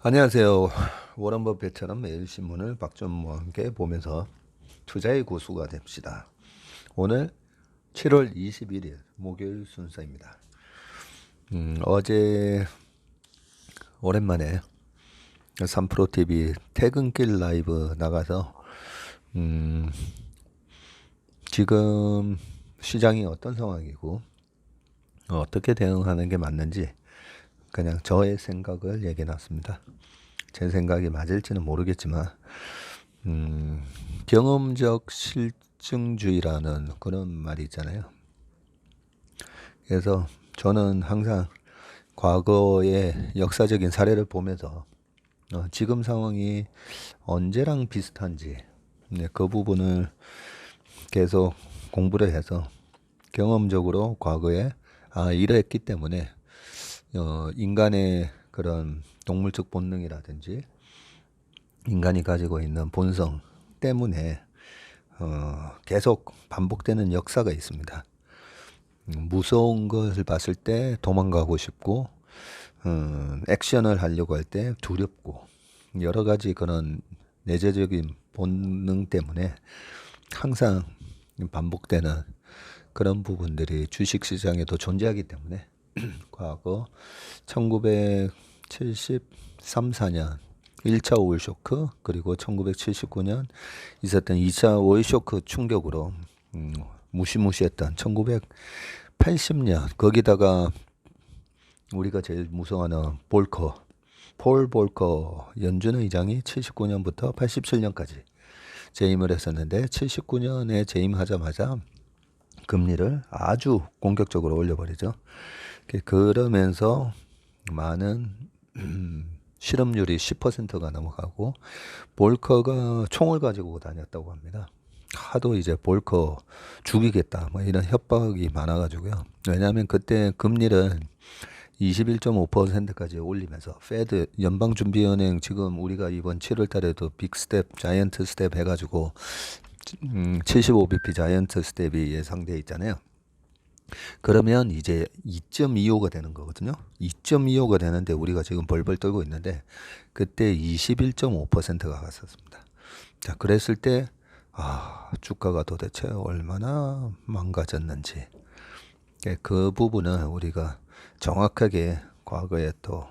안녕하세요. 워런 버핏처럼 매일 신문을 박준모와 함께 보면서 투자의 고수가 됩시다. 오늘 7월 21일 목요일 순서입니다. 어제 오랜만에 3프로TV 퇴근길 라이브 나가서 지금 시장이 어떤 상황이고 어떻게 대응하는 게 맞는지 그냥 저의 생각을 얘기해 놨습니다. 제 생각이 맞을지는 모르겠지만 경험적 실증주의라는 그런 말이 있잖아요. 그래서 저는 항상 과거의 역사적인 사례를 보면서 지금 상황이 언제랑 비슷한지 그 부분을 계속 공부를 해서 경험적으로 과거에 이러했기 때문에 인간의 그런 동물적 본능이라든지 인간이 가지고 있는 본성 때문에 계속 반복되는 역사가 있습니다. 무서운 것을 봤을 때 도망가고 싶고 액션을 하려고 할 때 두렵고 여러 가지 그런 내재적인 본능 때문에 항상 반복되는 그런 부분들이 주식시장에도 존재하기 때문에 과거 1973, 4년 1차 오일 쇼크 그리고 1979년 있었던 2차 오일 쇼크 충격으로 무시무시했던 1980년 거기다가 우리가 제일 무서워하는 폴 볼커 연준 의장이 79년부터 87년까지 재임을 했었는데 79년에 재임하자마자 금리를 아주 공격적으로 올려버리죠. 그러면서 많은 실업률이 10%가 넘어가고 볼커가 총을 가지고 다녔다고 합니다. 하도 이제 볼커 죽이겠다 뭐 이런 협박이 많아가지고요. 왜냐하면 그때 금리를 21.5%까지 올리면서 페드 연방준비은행 지금 우리가 이번 7월 달에도 빅스텝 자이언트 스텝 해가지고 75bp 자이언트 스텝이 예상돼 있잖아요. 그러면 이제 2.25가 되는 거거든요. 2.25가 되는데 우리가 지금 벌벌 떨고 있는데 그때 21.5%가 갔었습니다. 자, 그랬을 때 주가가 도대체 얼마나 망가졌는지 그 부분은 우리가 정확하게 과거에 또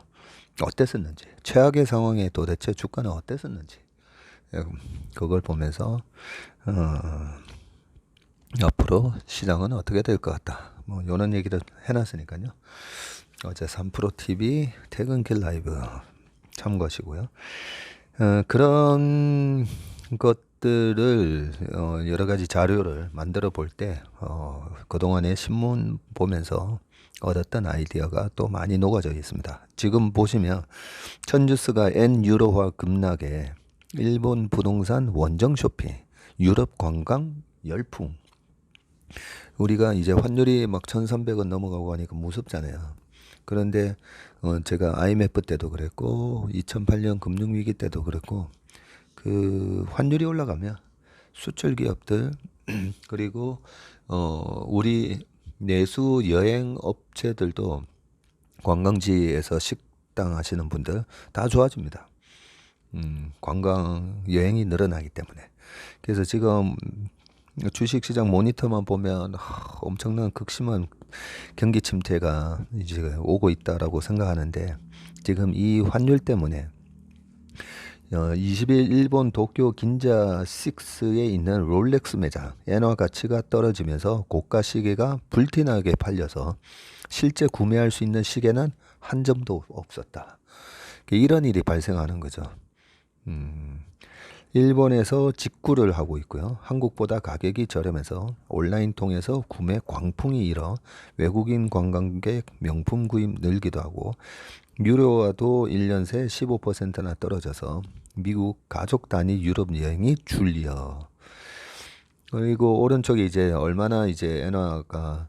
어땠었는지 최악의 상황에 도대체 주가는 어땠었는지 그걸 보면서 앞으로 시장은 어떻게 될 것 같다. 뭐 이런 얘기를 해놨으니까요. 어제 3프로TV 퇴근길 라이브 참고하시고요. 그런 것들을 여러 가지 자료를 만들어 볼 때 그동안의 신문 보면서 얻었던 아이디어가 또 많이 녹아져 있습니다. 지금 보시면 천주스가 엔 유로화 급락에 일본 부동산 원정 쇼핑, 유럽 관광 열풍. 우리가 이제 환율이 막 1,300원 넘어가고 하니까 무섭잖아요. 그런데 제가 IMF 때도 그랬고 2008년 금융위기 때도 그랬고 그 환율이 올라가면 수출 기업들 그리고 우리 내수 여행 업체들도 관광지에서 식당 하시는 분들 다 좋아집니다. 관광 여행이 늘어나기 때문에. 그래서 지금 주식시장 모니터만 보면 엄청난 극심한 경기 침체가 이제 오고 있다라고 생각하는데 지금 이 환율 때문에 20일 일본 도쿄 긴자 6에 있는 롤렉스 매장 엔화 가치가 떨어지면서 고가 시계가 불티나게 팔려서 실제 구매할 수 있는 시계는 한 점도 없었다. 이런 일이 발생하는 거죠. 일본에서 직구를 하고 있고요. 한국보다 가격이 저렴해서 온라인 통해서 구매 광풍이 일어 외국인 관광객 명품 구입 늘기도 하고 유료화도 1년 새 15%나 떨어져서 미국 가족 단위 유럽 여행이 줄려. 그리고 오른쪽에 이제 얼마나 이제 엔화가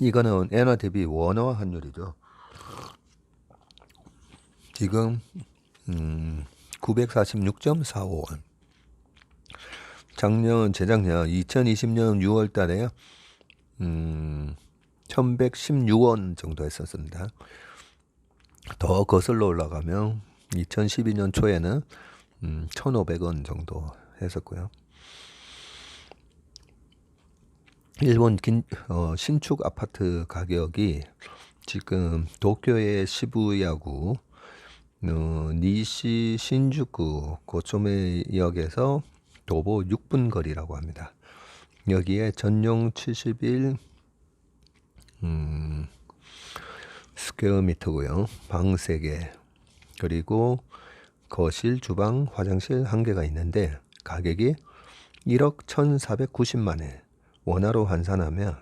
이거는 엔화 대비 원화 환율이죠. 지금 946.45원. 재작년 2020년 6월 달에요. 1116원 정도 했었습니다. 더 거슬러 올라가면 2012년 초에는 1,500원 정도 했었고요. 일본 신축 아파트 가격이 지금 도쿄의 시부야구, 니시 신주쿠 고초메역에서 도보 6분 거리라고 합니다. 여기에 전용 71 스퀘어미터고요. 방 3개, 그리고 거실, 주방, 화장실 1개가 있는데 가격이 1억 1,490만에 원화로 환산하면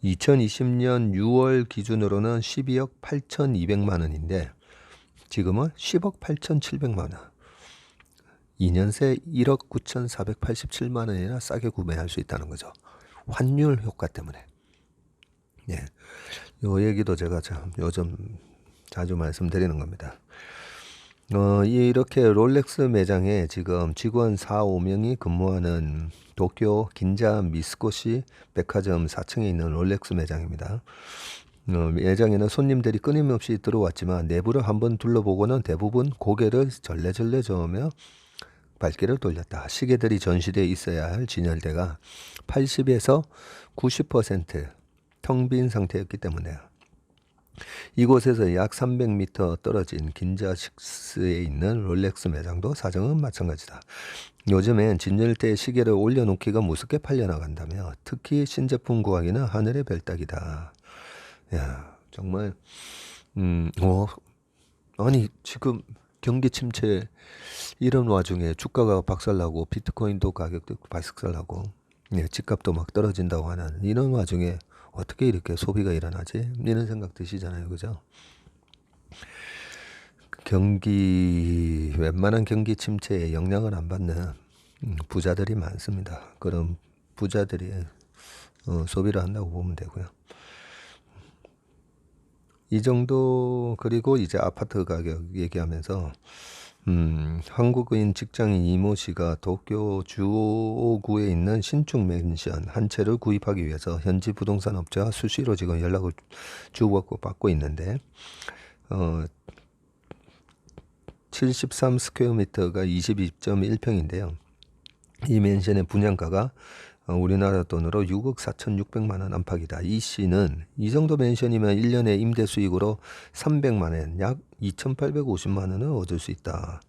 2020년 6월 기준으로는 12억 8,200만 원인데 지금은 10억 8,700만 원. 2년 새 1억 9,487만 원이나 싸게 구매할 수 있다는 거죠. 환율 효과 때문에. 예. 요 얘기도 제가 요즘 자주 말씀드리는 겁니다. 이렇게 롤렉스 매장에 지금 직원 4, 5명이 근무하는 도쿄 긴자 미쓰고시 백화점 4층에 있는 롤렉스 매장입니다. 매장에는 손님들이 끊임없이 들어왔지만 내부를 한번 둘러보고는 대부분 고개를 절레절레 저으며 발길을 돌렸다. 시계들이 전시되어 있어야 할 진열대가 80에서 90% 텅 빈 상태였기 때문에 이곳에서 약 300m 떨어진 긴자식스에 있는 롤렉스 매장도 사정은 마찬가지다. 요즘엔 진열대 시계를 올려놓기가 무섭게 팔려나간다며 특히 신제품 구하기는 하늘의 별따기다. 야, 정말 아니 지금 경기 침체 이런 와중에 주가가 박살나고 비트코인도 가격도 박살나고 집값도 막 떨어진다고 하는 이런 와중에 어떻게 이렇게 소비가 일어나지? 이런 생각 드시잖아요. 그죠? 웬만한 경기 침체에 영향을 안 받는 부자들이 많습니다. 그런 부자들이 소비를 한다고 보면 되고요. 이 정도. 그리고 이제 아파트 가격 얘기하면서 한국인 직장인 이모 씨가 도쿄 주오구에 있는 신축 맨션 한 채를 구입하기 위해서 현지 부동산 업체와 수시로 지금 연락을 주고받고 있는데 73 스퀘어미터가 22.1평인데요. 이 맨션의 분양가가 우리나라 돈으로 6억 4,600만 원 안팎이다. 이 씨는 이 정도 맨션이면 1년에 임대 수익으로 300만 원, 약 2,850만 원을 얻을 수 있다.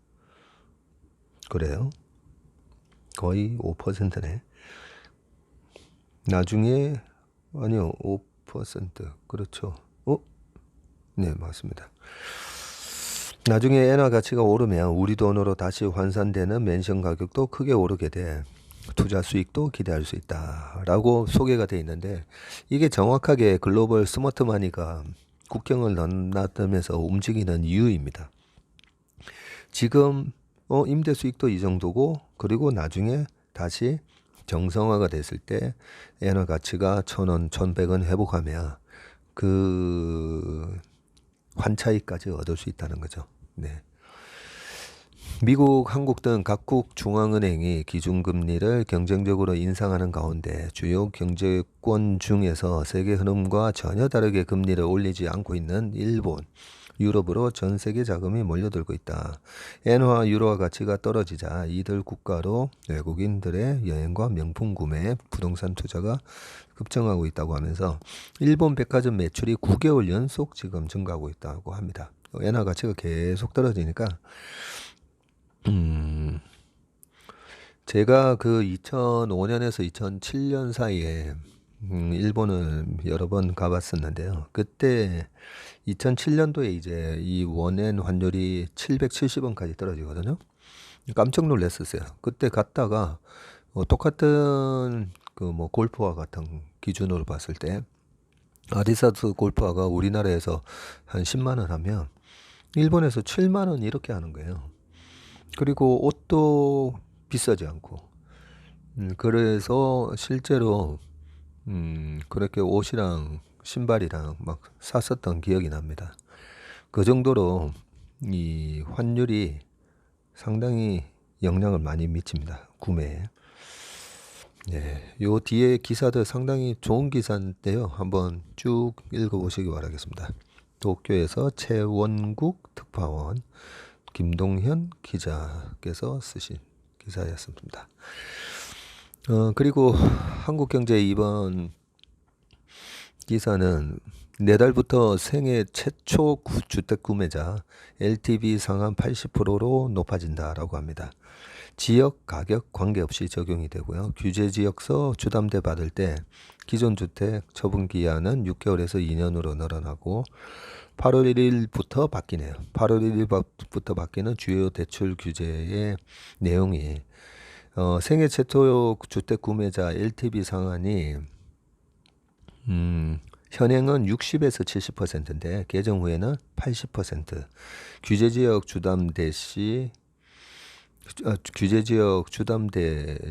그래요? 거의 5%네. 나중에 아니요, 5%. 그렇죠. 네, 맞습니다. 나중에 엔화 가치가 오르면 우리 돈으로 다시 환산되는 맨션 가격도 크게 오르게 돼 투자 수익도 기대할 수 있다라고 소개가 돼 있는데 이게 정확하게 글로벌 스마트 마니가 국경을 넘나들면서 움직이는 이유입니다. 지금 임대 수익도 이 정도고 그리고 나중에 다시 정상화가 됐을 때 엔화 가치가 1,000원, 1,100원 회복하면 그 환차익까지 얻을 수 있다는 거죠. 네. 미국, 한국 등 각국 중앙은행이 기준금리를 경쟁적으로 인상하는 가운데 주요 경제권 중에서 세계 흐름과 전혀 다르게 금리를 올리지 않고 있는 일본, 유럽으로 전 세계 자금이 몰려들고 있다. 엔화, 유로화 가치가 떨어지자 이들 국가로 외국인들의 여행과 명품 구매, 부동산 투자가 급증하고 있다고 하면서 일본 백화점 매출이 9개월 연속 지금 증가하고 있다고 합니다. 엔화 가치가 계속 떨어지니까 제가 그 2005년에서 2007년 사이에 일본을 여러 번 가봤었는데요. 그때 2007년도에 이제 이 원엔 환율이 770원까지 떨어지거든요. 깜짝 놀랐었어요. 그때 갔다가 똑같은 그 뭐 골프와 같은 기준으로 봤을 때 아디사스 골프화가 우리나라에서 한 10만 원 하면 일본에서 7만 원 이렇게 하는 거예요. 그리고 옷도 비싸지 않고 그래서 실제로 그렇게 옷이랑 신발이랑 막 샀었던 기억이 납니다. 그 정도로 이 환율이 상당히 영향을 많이 미칩니다. 구매에. 네, 요 뒤에 기사들 상당히 좋은 기사인데요. 한번 쭉 읽어보시기 바라겠습니다. 도쿄에서 최원국 특파원, 김동현 기자께서 쓰신 기사였습니다. 그리고 한국경제 이번 기사는 내달부터 생애 최초 주택 구매자 LTV 상한 80%로 높아진다라고 합니다. 지역 가격 관계없이 적용이 되고요. 규제 지역서 주담대 받을 때 기존 주택 처분 기한은 6개월에서 2년으로 늘어나고 8월 1일부터 바뀌네요. 8월 1일부터 바뀌는 주요 대출 규제의 내용이 생애 최초 주택 구매자 LTV 상한이 현행은 60에서 70%인데 개정 후에는 80%. 규제지역 주담대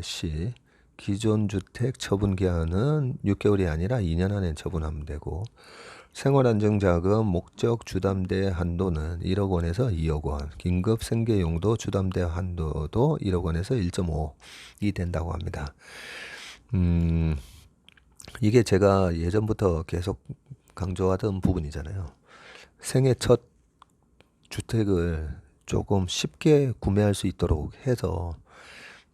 시 기존 주택 처분 기한은 6개월이 아니라 2년 안에 처분하면 되고 생활안정자금 목적 주담대 한도는 1억 원에서 2억 원, 긴급 생계용도 주담대 한도도 1억 원에서 1.5이 된다고 합니다. 이게 제가 예전부터 계속 강조하던 부분이잖아요. 생애 첫 주택을 조금 쉽게 구매할 수 있도록 해서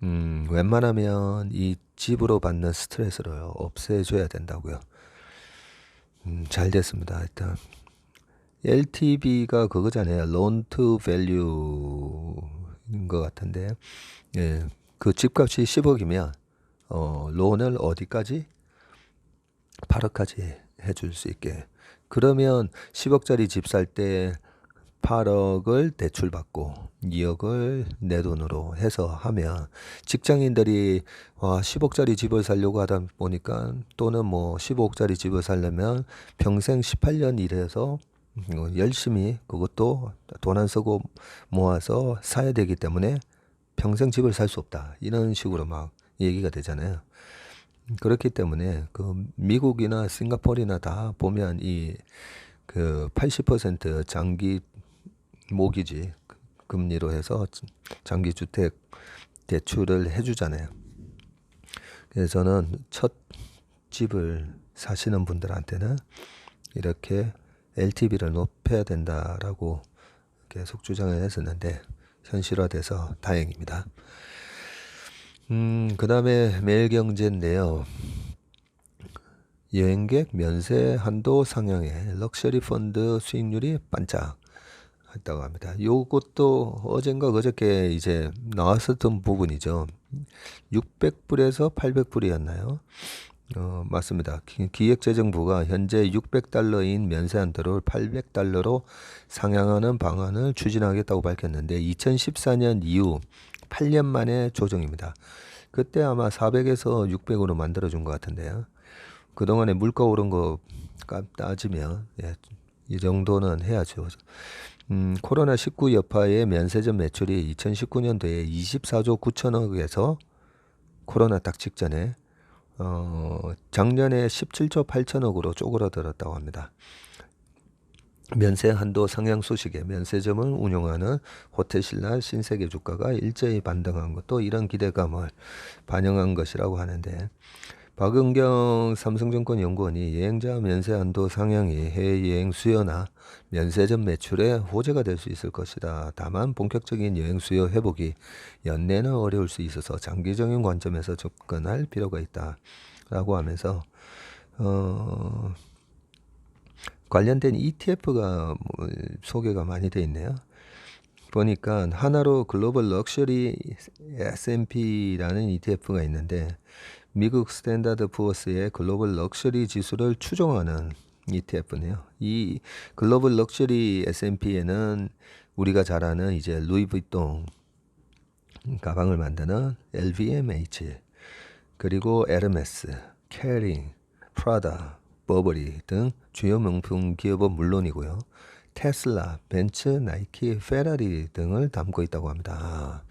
웬만하면 이 집으로 받는 스트레스를 없애줘야 된다고요. 잘 됐습니다. 일단 LTV가 그거잖아요. Loan to Value인 것 같은데, 예, 그 집값이 10억이면 론을 어디까지? 8억까지 해줄 수 있게. 그러면 10억짜리 집 살 때 8억을 대출받고 2억을 내 돈으로 해서 하면 직장인들이 10억짜리 집을 살려고 하다 보니까 또는 뭐 15억짜리 집을 살려면 평생 18년 일해서 열심히 그것도 돈 안 쓰고 모아서 사야 되기 때문에 평생 집을 살 수 없다. 이런 식으로 막 얘기가 되잖아요. 그렇기 때문에 그 미국이나 싱가포르나 다 보면 이 그 80% 장기 모기지 금리로 해서 장기 주택 대출을 해주잖아요. 그래서 저는 첫 집을 사시는 분들한테는 이렇게 LTV를 높여야 된다라고 계속 주장을 했었는데 현실화돼서 다행입니다. 그 다음에 매일경제인데요. 여행객 면세 한도 상향에 럭셔리 펀드 수익률이 반짝 했다고 합니다. 요것도 어젠가 그저께 이제 나왔었던 부분이죠. 600불에서 800불이었나요? 맞습니다. 기획재정부가 현재 600달러인 면세 한도를 800달러로 상향하는 방안을 추진하겠다고 밝혔는데 2014년 이후 8년 만에 조정입니다. 그때 아마 400에서 600으로 만들어준 것 같은데요. 그동안에 물가 오른 거 따지면 이 정도는 해야죠. 코로나19 여파의 면세점 매출이 2019년도에 24조 9천억에서 코로나 딱 직전에 작년에 17조 8천억으로 쪼그라들었다고 합니다. 면세 한도 상향 소식에 면세점을 운영하는 호텔신라 신세계 주가가 일제히 반등한 것도 이런 기대감을 반영한 것이라고 하는데 박은경 삼성증권 연구원이 여행자 면세 한도 상향이 해외여행 수요나 면세점 매출에 호재가 될 수 있을 것이다. 다만 본격적인 여행 수요 회복이 연내는 어려울 수 있어서 장기적인 관점에서 접근할 필요가 있다. 라고 하면서 관련된 ETF가 소개가 많이 돼 있네요. 보니까 하나로 글로벌 럭셔리 S&P라는 ETF가 있는데 미국 스탠다드 푸어스의 글로벌 럭셔리 지수를 추종하는 ETF네요. 이 글로벌 럭셔리 S&P에는 우리가 잘 아는 이제 루이비통 가방을 만드는 LVMH 그리고 에르메스, 캐링, 프라다, 버버리 등 주요 명품 기업은 물론이고요. 테슬라, 벤츠, 나이키, 페라리 등을 담고 있다고 합니다.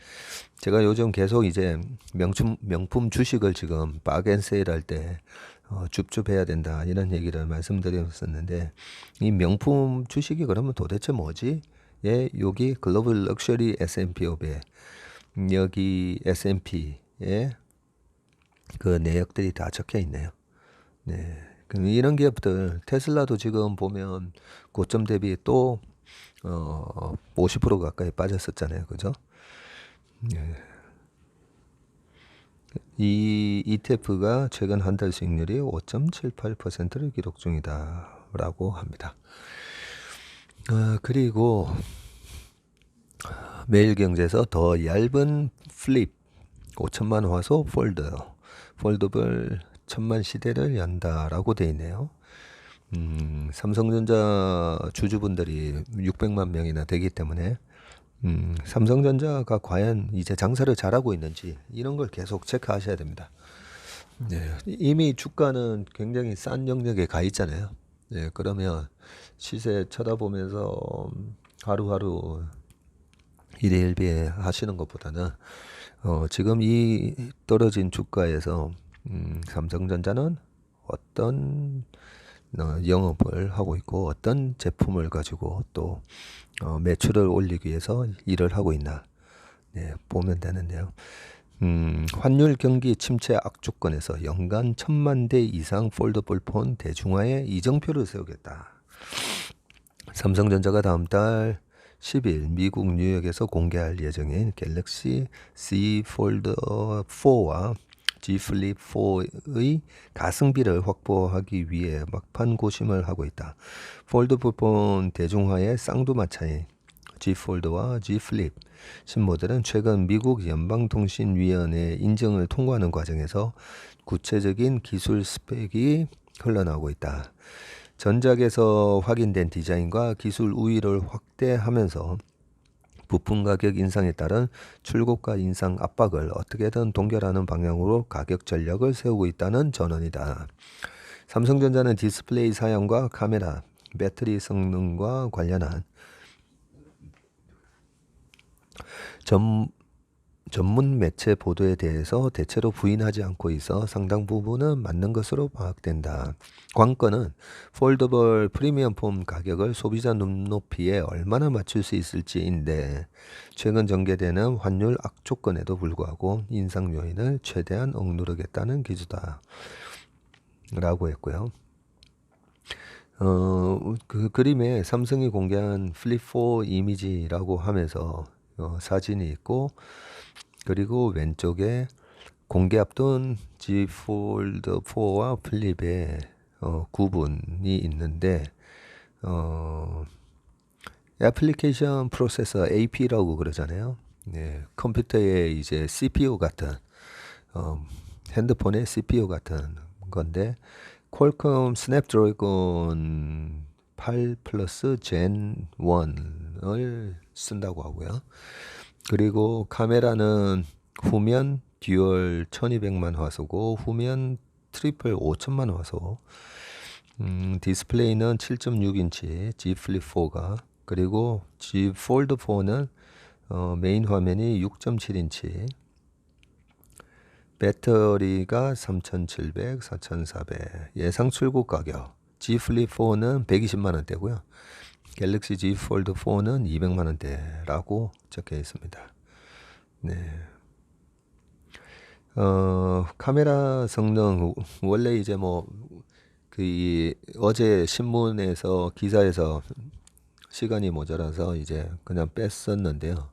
제가 요즘 계속 이제 명품 주식을 지금 박앤세일 할 때 줍줍해야 된다 이런 얘기를 말씀드렸었는데 이 명품 주식이 그러면 도대체 뭐지? 예, 여기 글로벌 럭셔리 S&P 500 여기 S&P에 그 내역들이 다 적혀 있네요. 네, 그럼 이런 기업들 테슬라도 지금 보면 고점 대비 또 50% 가까이 빠졌었잖아요. 그죠? 이 ETF가 최근 한 달 수익률이 5.78%를 기록 중이다라고 합니다. 그리고 매일경제에서 더 얇은 플립 5천만 화소 폴더블 1000만 시대를 연다라고 돼 있네요. 삼성전자 주주분들이 600만 명이나 되기 때문에 삼성전자가 과연 이제 장사를 잘하고 있는지 이런 걸 계속 체크하셔야 됩니다. 네, 이미 주가는 굉장히 싼 영역에 가 있잖아요. 네, 그러면 시세 쳐다보면서 하루하루 일희일비 하시는 것보다는 지금 이 떨어진 주가에서 삼성전자는 어떤 영업을 하고 있고 어떤 제품을 가지고 또 매출을 올리기 위해서 일을 하고 있나 보면 되는데요. 환율 경기 침체 악조건에서 연간 1000만 대 이상 폴더블 폰 대중화에 이정표를 세우겠다. 삼성전자가 다음 달 10일 미국 뉴욕에서 공개할 예정인 갤럭시 Z 폴드 4와 G 플립 4의 가성비를 확보하기 위해 막판 고심을 하고 있다. 폴더블 폰 대중화의 쌍두마차인 G 폴드와 G 플립 신모델은 최근 미국 연방통신위원회 인증을 통과하는 과정에서 구체적인 기술 스펙이 흘러나오고 있다. 전작에서 확인된 디자인과 기술 우위를 확대하면서 부품 가격 인상에 따른 출고가 인상 압박을 어떻게든 동결하는 방향으로 가격 전략을 세우고 있다는 전언이다. 삼성전자는 디스플레이 사양과 카메라, 배터리 성능과 관련한 전문 매체 보도에 대해서 대체로 부인하지 않고 있어 상당 부분은 맞는 것으로 파악된다. 관건은 폴더블 프리미엄 폼 가격을 소비자 눈높이에 얼마나 맞출 수 있을지인데 최근 전개되는 환율 악조건에도 불구하고 인상 요인을 최대한 억누르겠다는 기조다. 라고 했고요. 그 그림에 삼성이 공개한 플립4 이미지라고 하면서 사진이 있고 그리고 왼쪽에 공개 앞둔 G 폴드 4와 플립의 구분이 있는데 애플리케이션 프로세서 AP라고 그러잖아요. 네, 컴퓨터의 이제 CPU 같은 핸드폰의 CPU 같은 건데 퀄컴 스냅드래곤 8 플러스 젠 1을 쓴다고 하고요. 그리고 카메라는 후면 듀얼 1200만 화소고 후면 트리플 5000만 화소. 디스플레이는 7.6인치 G 플립 4가 그리고 G 폴드 4는 메인 화면이 6.7인치 배터리가 3700, 4400 예상 출고 가격 G 플립 4는 120만 원대고요. 갤럭시 Z 폴드 4는 200만 원대라고 적혀 있습니다. 네. 카메라 성능 원래 이제 뭐 그 어제 신문에서 기사에서 시간이 모자라서 이제 그냥 뺐었는데요.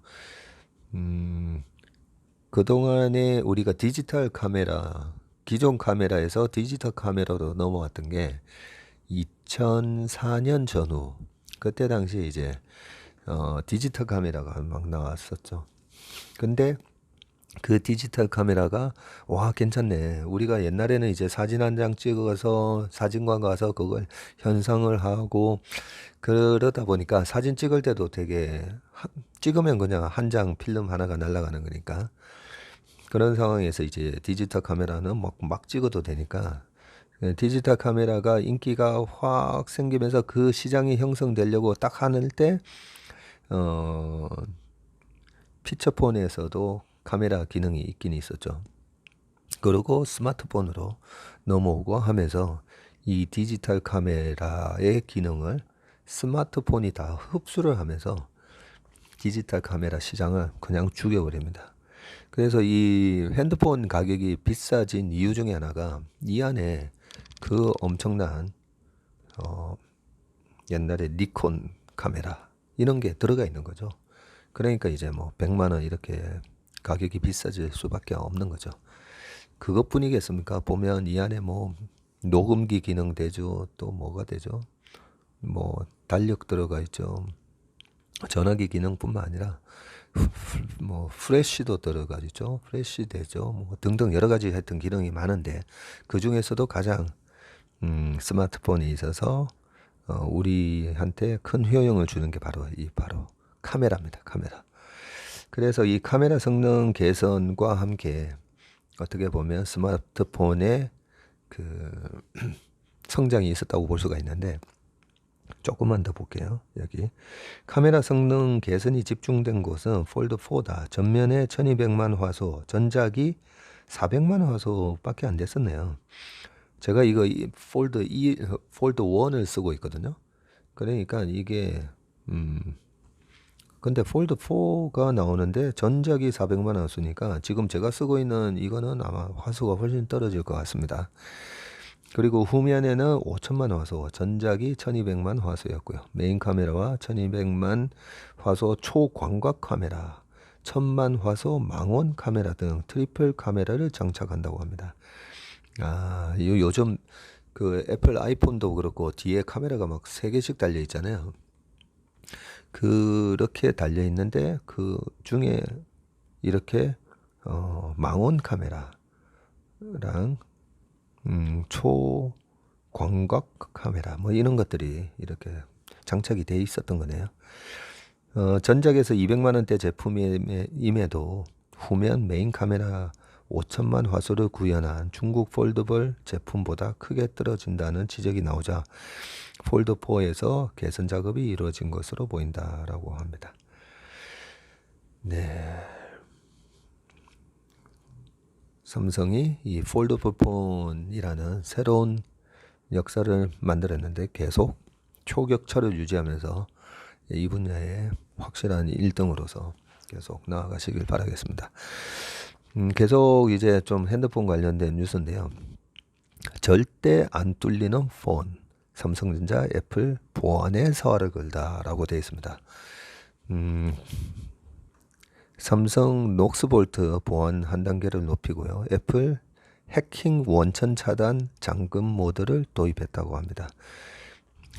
그동안에 우리가 디지털 카메라 기존 카메라에서 디지털 카메라로 넘어왔던 게 2004년 전후 그때 당시 이제 디지털 카메라가 막 나왔었죠. 근데 그 디지털 카메라가 와 괜찮네. 우리가 옛날에는 이제 사진 한 장 찍어서 사진관 가서 그걸 현상을 하고 그러다 보니까 사진 찍을 때도 되게 찍으면 그냥 한 장 필름 하나가 날아가는 거니까 그런 상황에서 이제 디지털 카메라는 막 찍어도 되니까 디지털 카메라가 인기가 확 생기면서 그 시장이 형성되려고 딱 하는 때 피처폰에서도 카메라 기능이 있긴 있었죠. 그리고 스마트폰으로 넘어오고 하면서 이 디지털 카메라의 기능을 스마트폰이 다 흡수를 하면서 디지털 카메라 시장을 그냥 죽여버립니다. 그래서 이 핸드폰 가격이 비싸진 이유 중에 하나가 이 안에 그 엄청난 옛날에 니콘 카메라 이런 게 들어가 있는 거죠. 그러니까 이제 뭐 100만 원 이렇게 가격이 비싸질 수밖에 없는 거죠. 그것뿐이겠습니까? 보면 이 안에 뭐 녹음기 기능 되죠. 또 뭐가 되죠? 뭐 달력 들어가 있죠. 전화기 기능뿐만 아니라 뭐 프레쉬도 들어가 있죠. 프레쉬 되죠. 뭐 등등 여러 가지 하여튼 기능이 많은데 그 중에서도 가장 스마트폰이 있어서 우리한테 큰 효용을 주는 게 바로 카메라입니다. 카메라. 그래서 이 카메라 성능 개선과 함께 어떻게 보면 스마트폰의 그 성장이 있었다고 볼 수가 있는데 조금만 더 볼게요. 여기 카메라 성능 개선이 집중된 곳은 폴드 4다. 전면에 1200만 화소, 전작이 400만 화소밖에 안 됐었네요. 제가 이거 폴드 1을 쓰고 있거든요. 그러니까 이게 근데 폴드 4가 나오는데 전작이 400만 화소니까 지금 제가 쓰고 있는 이거는 아마 화소가 훨씬 떨어질 것 같습니다. 그리고 후면에는 5천만 화소, 전작이 1200만 화소였고요. 메인 카메라와 1200만 화소 초광각 카메라, 1000만 화소 망원 카메라 등 트리플 카메라를 장착한다고 합니다. 요즘 그 애플 아이폰도 그렇고 뒤에 카메라가 막 3개씩 달려 있잖아요. 그렇게 달려 있는데 그 중에 이렇게 망원 카메라랑 초광각 카메라 뭐 이런 것들이 이렇게 장착이 돼 있었던 거네요. 전작에서 200만 원대 제품임에도 후면 메인 카메라 5천만 화소를 구현한 중국 폴더블 제품보다 크게 떨어진다는 지적이 나오자 폴드4에서 개선 작업이 이루어진 것으로 보인다라고 합니다. 네. 삼성이 이 폴더블 폰이라는 새로운 역사를 만들었는데 계속 초격차를 유지하면서 이 분야에 확실한 1등으로서 계속 나아가시길 바라겠습니다. 계속 이제 좀 핸드폰 관련된 뉴스인데요. 절대 안 뚫리는 폰. 삼성전자 애플 보안에 사활을 걸다라고 되어 있습니다. 삼성 녹스볼트 보안 한 단계를 높이고요. 애플 해킹 원천 차단 잠금 모드를 도입했다고 합니다.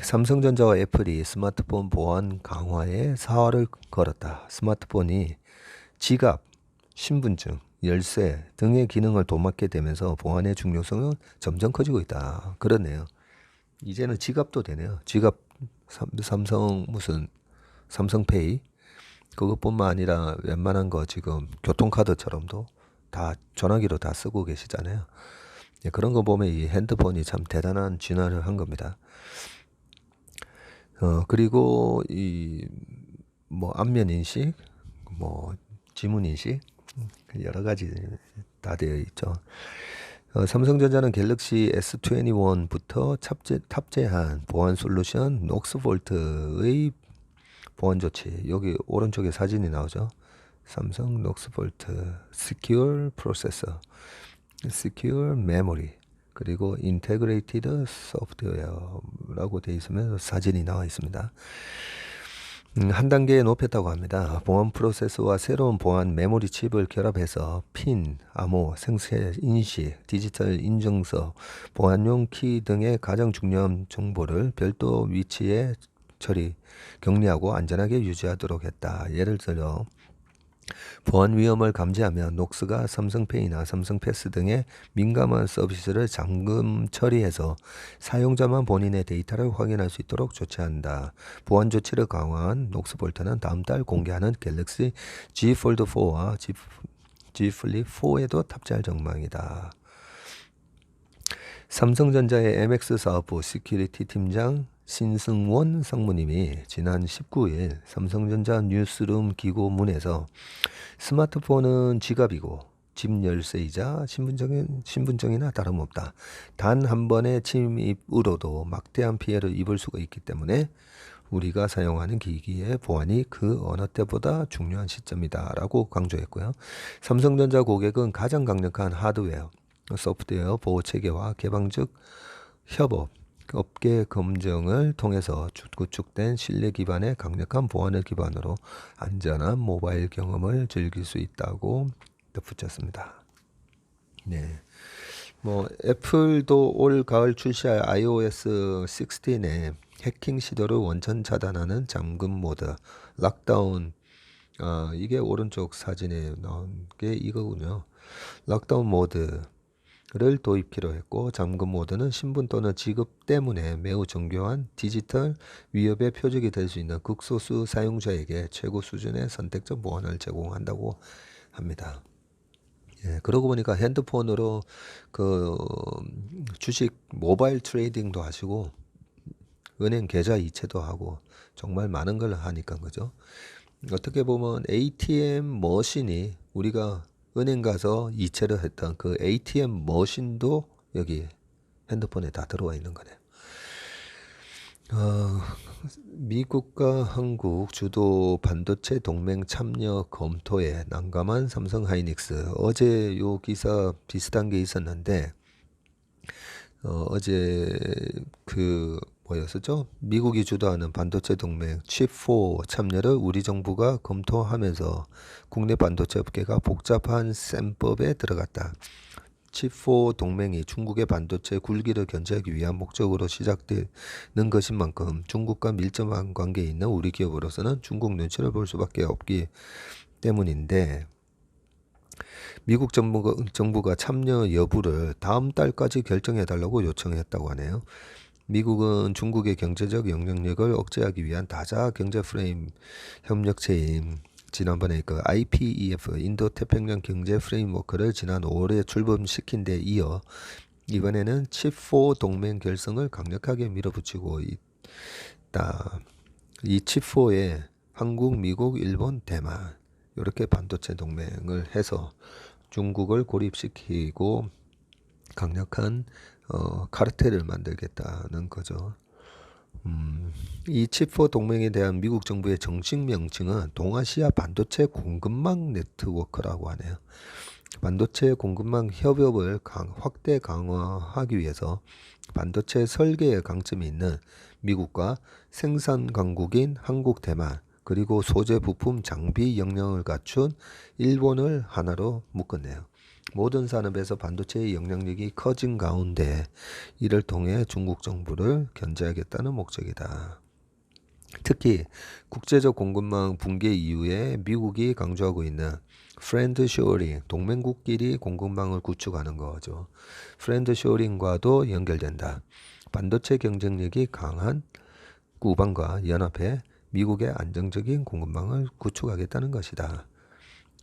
삼성전자와 애플이 스마트폰 보안 강화에 사활을 걸었다. 스마트폰이 지갑, 신분증, 열쇠 등의 기능을 도맡게 되면서 보안의 중요성은 점점 커지고 있다. 그러네요. 이제는 지갑도 되네요. 지갑 삼성페이 그것뿐만 아니라 웬만한 거 지금 교통카드처럼도 다 전화기로 다 쓰고 계시잖아요. 그런 거 보면 이 핸드폰이 참 대단한 진화를 한 겁니다. 그리고 이 뭐 안면 인식, 뭐 지문 인식 여러 가지 다 되어 있죠. 삼성전자는 갤럭시 S21부터 탑재한 보안 솔루션 녹스볼트의 보안 조치. 여기 오른쪽에 사진이 나오죠. 삼성 녹스볼트 Secure Processor, Secure Memory, 그리고 Integrated Software라고 되어 있으면서 사진이 나와 있습니다. 한 단계 높였다고 합니다. 보안 프로세서와 새로운 보안 메모리 칩을 결합해서 핀, 암호, 생체 인식, 디지털 인증서, 보안용 키 등의 가장 중요한 정보를 별도 위치에 처리, 격리하고 안전하게 유지하도록 했다. 예를 들어 보안 위험을 감지하면 녹스가 삼성페이나 삼성패스 등의 민감한 서비스를 잠금 처리해서 사용자만 본인의 데이터를 확인할 수 있도록 조치한다. 보안 조치를 강화한 녹스볼트는 다음 달 공개하는 갤럭시 Z 폴드 4와 Z 플립 4에도 탑재할 전망이다. 삼성전자의 MX 사업부 시큐리티 팀장 신승원 상무님이 지난 19일 삼성전자 뉴스룸 기고문에서 스마트폰은 지갑이고 집 열쇠이자 신분증이나 다름없다. 단 한 번의 침입으로도 막대한 피해를 입을 수가 있기 때문에 우리가 사용하는 기기의 보안이 그 어느 때보다 중요한 시점이다 라고 강조했고요. 삼성전자 고객은 가장 강력한 하드웨어, 소프트웨어 보호 체계와 개방적 협업, 업계 검증을 통해서 구축된 신뢰 기반의 강력한 보안을 기반으로 안전한 모바일 경험을 즐길 수 있다고 덧붙였습니다. 네. 뭐 애플도 올 가을 출시할 iOS 16에 해킹 시도를 원천 차단하는 잠금 모드, 락다운, 이게 오른쪽 사진에 나온 게 이거군요. 락다운 모드를 도입키로 했고, 잠금 모드는 신분 또는 직업 때문에 매우 정교한 디지털 위협의 표적이 될 수 있는 극소수 사용자에게 최고 수준의 선택적 보안을 제공한다고 합니다. 예, 그러고 보니까 핸드폰으로 그 주식 모바일 트레이딩도 하시고 은행 계좌 이체도 하고 정말 많은 걸 하니까 그죠. 어떻게 보면 ATM 머신이 우리가 은행 가서 이체를 했던 그 ATM 머신도 여기 핸드폰에 다 들어와 있는 거네요. 미국과 한국 주도 반도체 동맹 참여 검토에 난감한 삼성 하이닉스. 어제 요 기사 비슷한 게 있었는데 어제 그 뭐였었죠? 미국이 주도하는 반도체 동맹 칩4 참여를 우리 정부가 검토하면서 국내 반도체 업계가 복잡한 셈법에 들어갔다. 칩4 동맹이 중국의 반도체 굴기를 견제하기 위한 목적으로 시작되는 것인 만큼 중국과 밀접한 관계에 있는 우리 기업으로서는 중국 눈치를 볼 수밖에 없기 때문인데, 미국 정부가 참여 여부를 다음 달까지 결정해달라고 요청했다고 하네요. 미국은 중국의 경제적 영향력을 억제하기 위한 다자 경제 프레임 협력체인 지난번에 그 IPEF 인도 태평양 경제 프레임워크를 지난 5월에 출범시킨 데 이어 이번에는 칩4 동맹 결성을 강력하게 밀어붙이고 있다. 이 칩4에 한국, 미국, 일본, 대만 이렇게 반도체 동맹을 해서 중국을 고립시키고 강력한 카르텔을 만들겠다는 거죠. 이 칩4 동맹에 대한 미국 정부의 정식 명칭은 동아시아 반도체 공급망 네트워크라고 하네요. 반도체 공급망 협업을 확대 강화하기 위해서 반도체 설계에 강점이 있는 미국과 생산 강국인 한국, 대만, 그리고 소재 부품 장비 역량을 갖춘 일본을 하나로 묶었네요. 모든 산업에서 반도체의 영향력이 커진 가운데 이를 통해 중국 정부를 견제하겠다는 목적이다. 특히 국제적 공급망 붕괴 이후에 미국이 강조하고 있는 프렌드 쇼어링, 동맹국끼리 공급망을 구축하는 거죠. 프렌드 쇼어링과도 연결된다. 반도체 경쟁력이 강한 우방과 연합해 미국의 안정적인 공급망을 구축하겠다는 것이다.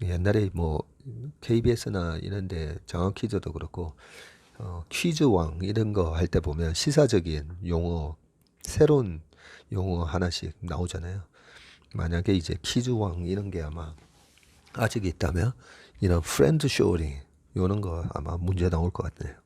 옛날에 뭐 KBS나 이런데 정학 퀴즈도 그렇고 퀴즈왕 이런 거 할 때 보면 시사적인 용어, 새로운 용어 하나씩 나오잖아요. 만약에 이제 퀴즈왕 이런 게 아마 아직 있다면 이런 프렌드 쇼링 이런 거 아마 문제 나올 것 같네요.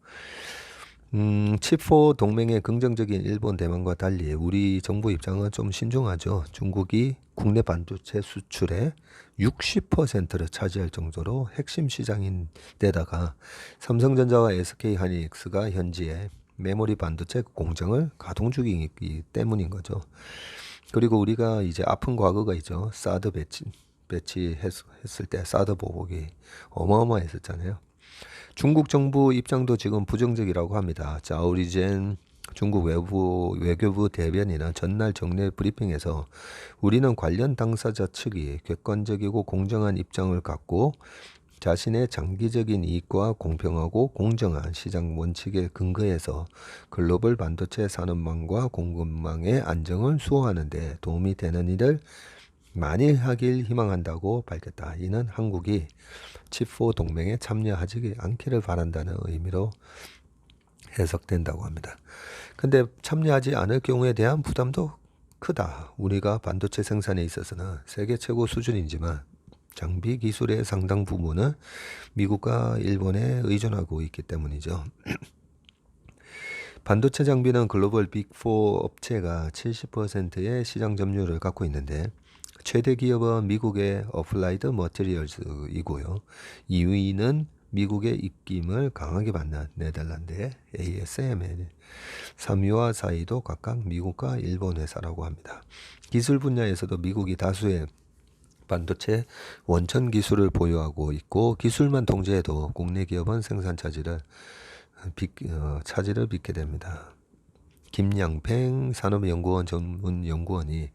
칩4 동맹의 긍정적인 일본, 대만과 달리 우리 정부 입장은 좀 신중하죠. 중국이 국내 반도체 수출의 60%를 차지할 정도로 핵심 시장인 데다가 삼성전자와 SK하이닉스가 현지에 메모리 반도체 공장을 가동 중이기 때문인 거죠. 그리고 우리가 이제 아픈 과거가 있죠. 사드 배치했을 때 사드 보복이 어마어마했었잖아요. 중국 정부 입장도 지금 부정적이라고 합니다. 자오리젠 중국 외교부 대변인은 전날 정례 브리핑에서 우리는 관련 당사자 측이 객관적이고 공정한 입장을 갖고 자신의 장기적인 이익과 공평하고 공정한 시장 원칙에 근거해서 글로벌 반도체 산업망과 공급망의 안정을 수호하는 데 도움이 되는 일을 많이 하길 희망한다고 밝혔다. 이는 한국이 칩4 동맹에 참여하지 않기를 바란다는 의미로 해석된다고 합니다. 근데 참여하지 않을 경우에 대한 부담도 크다. 우리가 반도체 생산에 있어서는 세계 최고 수준이지만 장비 기술의 상당 부분은 미국과 일본에 의존하고 있기 때문이죠. 반도체 장비는 글로벌 빅4 업체가 70%의 시장 점유율을 갖고 있는데 최대 기업은 미국의 어플라이드 머티리얼즈이고요. 2위는 미국의 입김을 강하게 받는 네덜란드의 ASML, 3위와 4위도 각각 미국과 일본 회사라고 합니다. 기술 분야에서도 미국이 다수의 반도체 원천 기술을 보유하고 있고 기술만 통제해도 국내 기업은 생산 차질을 빚게 됩니다. 김양팽 산업연구원 전문연구원이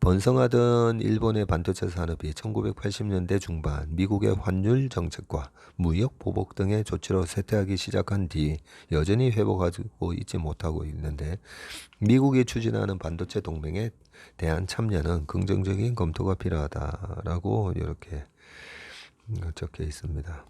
번성하던 일본의 반도체 산업이 1980년대 중반 미국의 환율 정책과 무역 보복 등의 조치로 쇠퇴하기 시작한 뒤 여전히 회복하고 있지 못하고 있는데 미국이 추진하는 반도체 동맹에 대한 참여는 긍정적인 검토가 필요하다라고 이렇게 적혀 있습니다.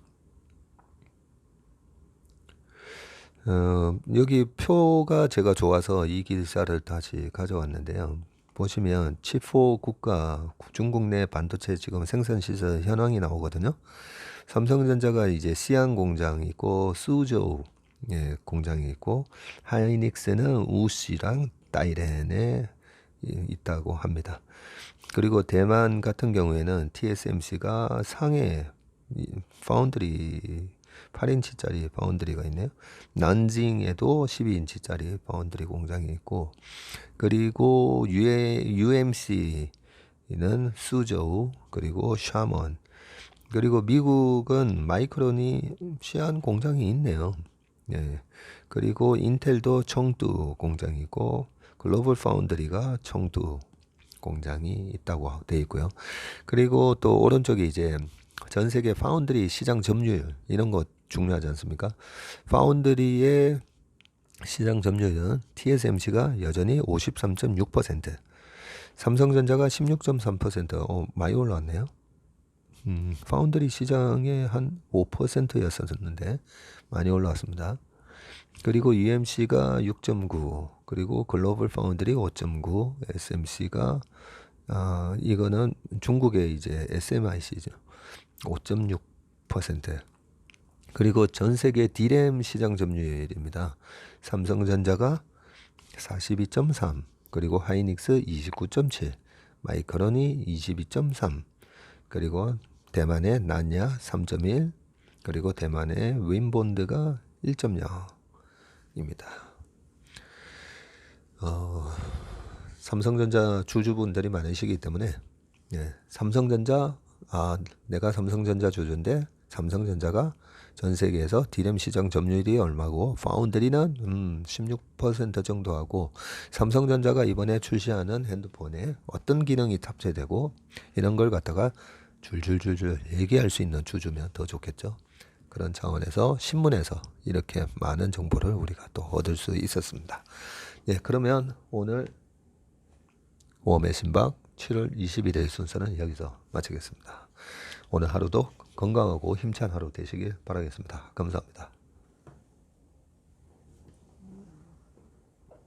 여기 표가 제가 좋아서 이 기사를 다시 가져왔는데요. 보시면 칩4 국가 중국 내 반도체 지금 생산 시설 현황이 나오거든요. 삼성전자가 이제 시안 공장이 있고 수저우 공장이 있고 하이닉스는 우시랑 다이렌에 있다고 합니다. 그리고 대만 같은 경우에는 TSMC가 상해 파운드리 8인치짜리 파운드리가 있네요. 난징에도 12인치짜리 파운드리 공장이 있고 그리고 UMC는 수저우 그리고 샤먼 그리고 미국은 마이크론이 시안 공장이 있네요. 예. 그리고 인텔도 청두 공장이 있고 글로벌 파운드리가 청두 공장이 있다고 되어 있고요. 그리고 또 오른쪽에 이제 전 세계 파운드리 시장 점유율 이런 거 중요하지 않습니까? 파운드리의 시장 점유율은 TSMC가 여전히 53.6%, 삼성전자가 16.3%, 많이 올라왔네요. 파운드리 시장의 한 5%였었는데 많이 올라왔습니다. 그리고 UMC가 6.9, 그리고 글로벌 파운드리 5.9, SMC가 이거는 중국의 이제 SMIC죠. 5.6%. 그리고 전 세계 D램 시장 점유율입니다. 삼성전자가 42.3, 그리고 하이닉스 29.7, 마이크론이 22.3, 그리고 대만의 난야 3.1, 그리고 대만의 윈본드가 1.0입니다. 삼성전자 주주분들이 많으시기 때문에 삼성전자 내가 삼성전자 주주인데 삼성전자가 전 세계에서 D램 시장 점유율이 얼마고 파운드리는 16% 정도 하고 삼성전자가 이번에 출시하는 핸드폰에 어떤 기능이 탑재되고 이런 걸 갖다가 줄줄줄줄 얘기할 수 있는 주주면 더 좋겠죠. 그런 차원에서 신문에서 이렇게 많은 정보를 우리가 또 얻을 수 있었습니다. 그러면 오늘 웜의 신박 7월 21일 순서는 여기서 마치겠습니다. 오늘 하루도 건강하고 힘찬 하루 되시길 바라겠습니다. 감사합니다.